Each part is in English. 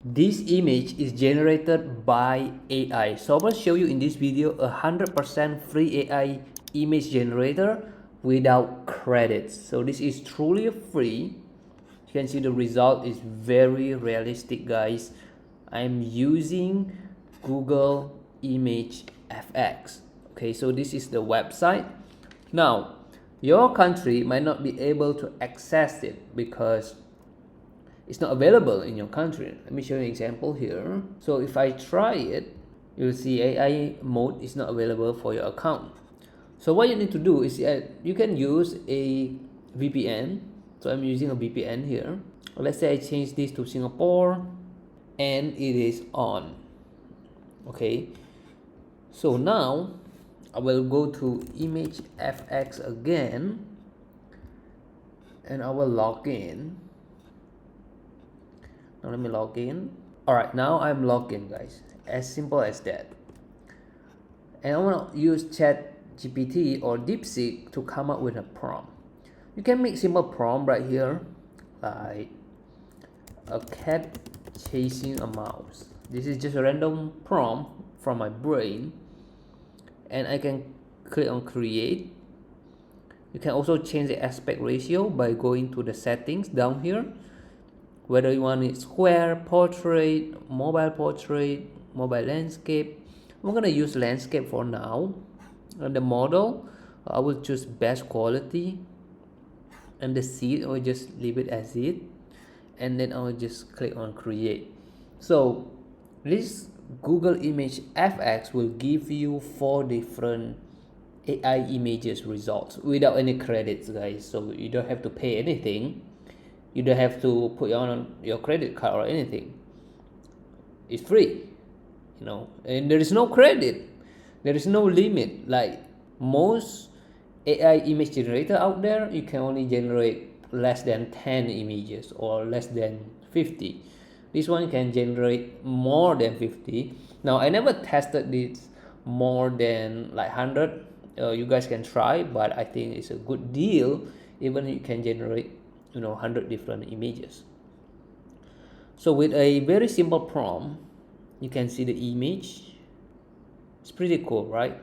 This image is generated by AI. So I'm going to show you in this video 100% free AI image generator without credits. So this is truly free. You can see the result is very realistic, guys. I'm using Google Image FX. Okay, so this is the website. Now, your country might not be able to access it because it's not available in your country. Let me show you an example here. So if I try it, you'll see AI mode is not available for your account. So what you need to do is you can use a VPN. So I'm using a VPN here. Let's say I change this to Singapore and it is on. Okay. So now I will go to Image FX again and I will log in. Now let me log in. Alright, now I'm logged in, guys. As simple as that. And I want to use ChatGPT or Deepseek to come up with a prompt. You can make simple prompt right here, like a cat chasing a mouse. This is just a random prompt from my brain, and I can click on create. You can also change the aspect ratio by going to the settings down here, whether you want it square, portrait, mobile landscape. I'm gonna use landscape for now. And the model, I will choose best quality, and the seed I will just leave it as it, and then I will just click on create. So this Google Image FX will give you 4 different AI images results without any credits, guys. So you don't have to pay anything. You don't have to put on your credit card or anything. It's free, and there is no credit. There is no limit. Like most AI image generator out there, you can only generate less than 10 images or less than 50. This one can generate more than 50. Now I never tested this more than like 100. You guys can try, but I think it's a good deal. Even you can generate 100 different images. So with a very simple prompt, you can see the image. It's pretty cool, right?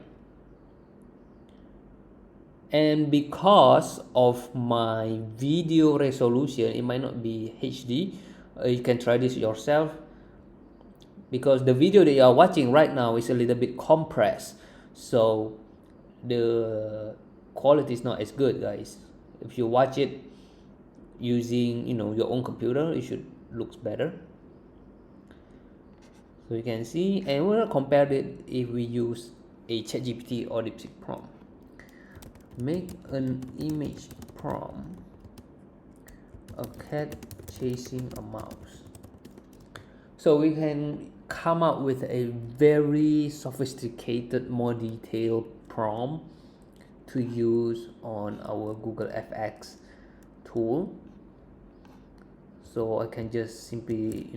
And because of my video resolution, it might not be HD. You can try this yourself, because the video that you are watching right now is a little bit compressed, so the quality is not as good, guys. If you watch it using your own computer, it should looks better. So you can see, and we'll compare it if we use a ChatGPT or Deepseek prompt. Make an image prompt, a cat chasing a mouse. So we can come up with a very sophisticated, more detailed prompt to use on our Google FX tool. So I can just simply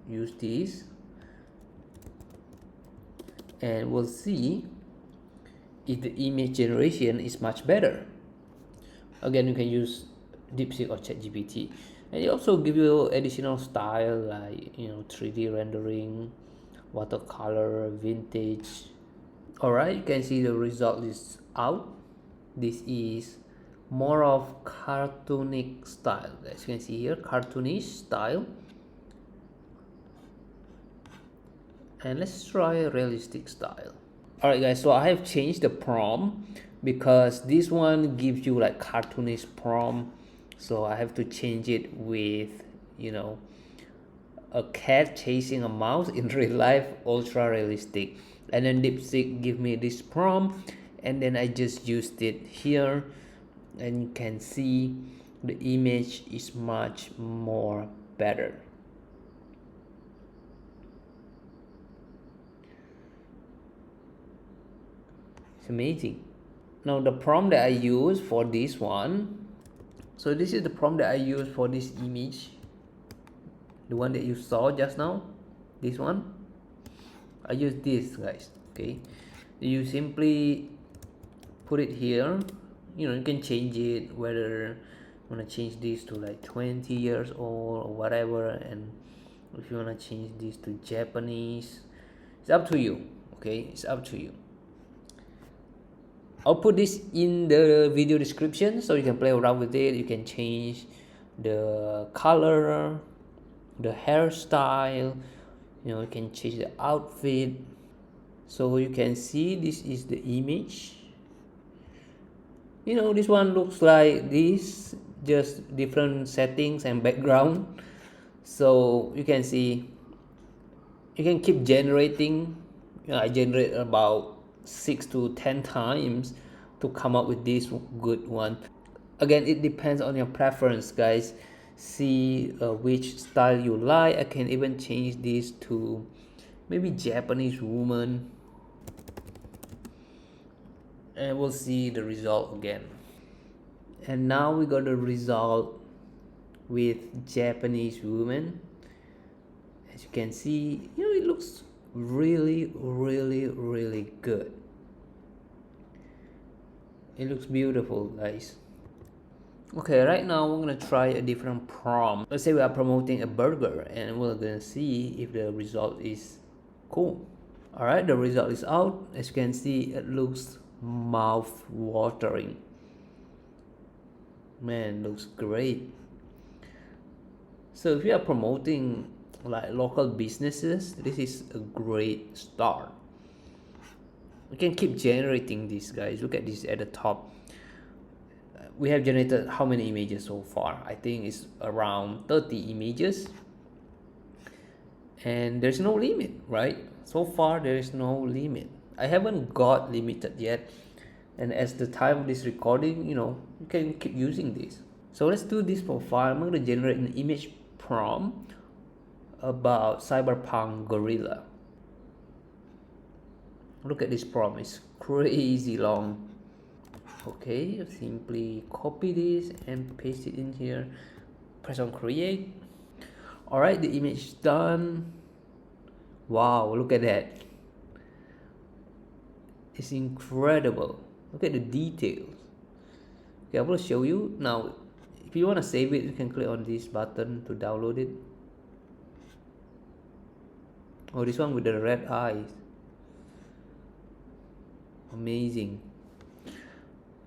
use this, and we'll see if the image generation is much better. Again, you can use Deepseek or ChatGPT, and it also give you additional style like 3D rendering, watercolor, vintage. Alright, you can see the result is out. This is more of cartoonic style, as you can see here, cartoonish style. And let's try a realistic style. Alright guys, so I have changed the prompt because this one gives you like cartoonish prompt, so I have to change it with a cat chasing a mouse in real life, ultra realistic. And then Deepseek give me this prompt, and then I just used it here, and you can see the image is much more better. It's amazing. Now the prompt that I use for this one, so this is the prompt that I use for this image, the one that you saw just now, this one. I use this, guys. Okay, you simply put it here. You can change it, whether you want to change this to like 20 years old or whatever, and If you want to change this to Japanese, it's up to you. Okay, it's up to you. I'll put this in the video description so you can play around with it. You can change the color, the hairstyle, you can change the outfit. So you can see this is the image. This one looks like this, just different settings and background. So you can see you can keep generating. I generate about 6 to 10 times to come up with this good one. Again, it depends on your preference, guys. See which style you like. I can even change this to maybe Japanese woman, and we'll see the result again. And now we got the result with Japanese woman. As you can see, it looks really good. It looks beautiful, guys. Okay, right now we're gonna try a different prompt. Let's say we are promoting a burger, and we're gonna see if the result is cool. All right, the result is out. As you can see, it looks mouth watering. Man, looks great. So if you are promoting like local businesses, this is a great start. We can keep generating this, guys. Look at this at the top. We have generated how many images so far? I think it's around 30 images, and there's no limit, right? So far there is no limit. I haven't got limited yet, and as the time of this recording, you can keep using this. So let's do this profile. I'm going to generate an image prompt about cyberpunk gorilla. Look at this prompt, it's crazy long. Okay, simply copy this and paste it in here, press on create. All right, the image is done. Wow, look at that, it's incredible. Look at the details. Okay, I will show you now. If you want to save it, you can click on this button to download it. Oh, this one with the red eyes, amazing.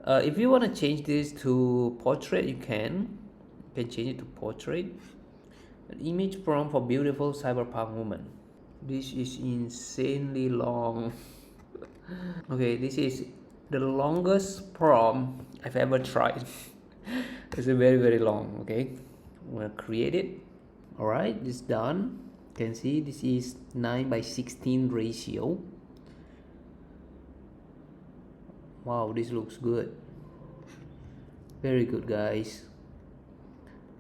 If you want to change this to portrait, you can change it to portrait. An image prompt for beautiful cyberpunk woman. This is insanely long. Okay, this is the longest prompt I've ever tried. It's a very long. Okay, I'm gonna create it. All right, it's done. You can see this is 9:16 ratio. Wow, this looks good. Very good, guys.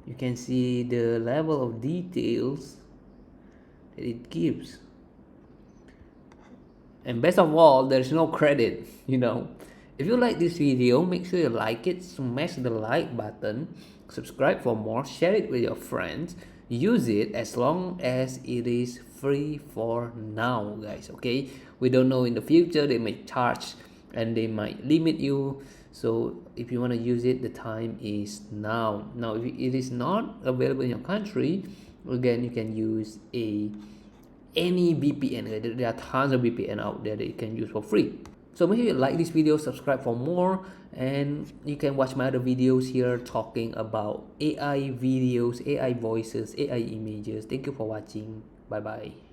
You can see the level of details that it gives. And best of all, there's no credit. If you like this video, make sure you like it, smash the like button, subscribe for more, share it with your friends, use it as long as it is free for now, guys. Okay, we don't know in the future, they may charge and they might limit you. So if you want to use it, the time is now. Now if it is not available in your country, again, you can use any VPN. There are tons of VPN out there that you can use for free. So make sure you like this video, subscribe for more, and you can watch my other videos here talking about AI videos, AI voices, AI images. Thank you for watching. Bye bye.